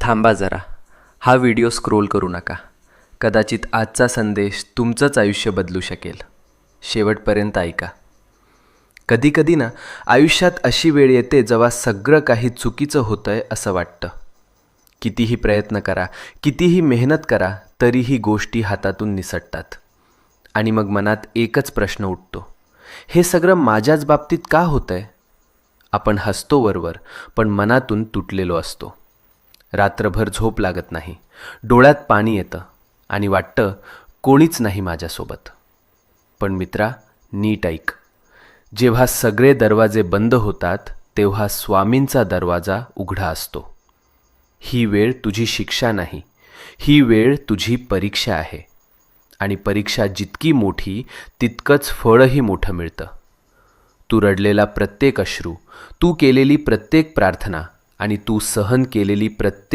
थांबा जरा. हा व्हिडिओ स्क्रोल करू नका. कदाचित आजचा संदेश तुमचंच आयुष्य बदलू शकेल. शेवटपर्यंत ऐका. कधीकधी ना आयुष्यात अशी वेळ येते जेव्हा सगळं काही चुकीचं होतंय असं वाटतं. कितीही प्रयत्न करा, कितीही मेहनत करा, तरीही गोष्टी हातातून निसटतात. आणि मग मनात एकच प्रश्न उठतो, हे सगळं माझ्याच बाबतीत का होतंय? आपण हसतो वरवर, पण मनातून तुटलेलो असतो. रात्रभर झोप लागत नाही, डोळ्यात पाणी येतं आणि वाटतं कोणीच नाही माझ्यासोबत. पण मित्रा, नीट ऐक. जेव्हा सगळे दरवाजे बंद होतात तेव्हा स्वामींचा दरवाजा उघडा असतो. ही वेळ तुझी शिक्षा नाही, ही वेळ तुझी परीक्षा आहे. आणि परीक्षा जितकी मोठी तितकंच फळही मोठं मिळतं. तू रडलेला प्रत्येक अश्रू, तू केलेली प्रत्येक प्रार्थना आणि तू सहन केलेली प्रत्येक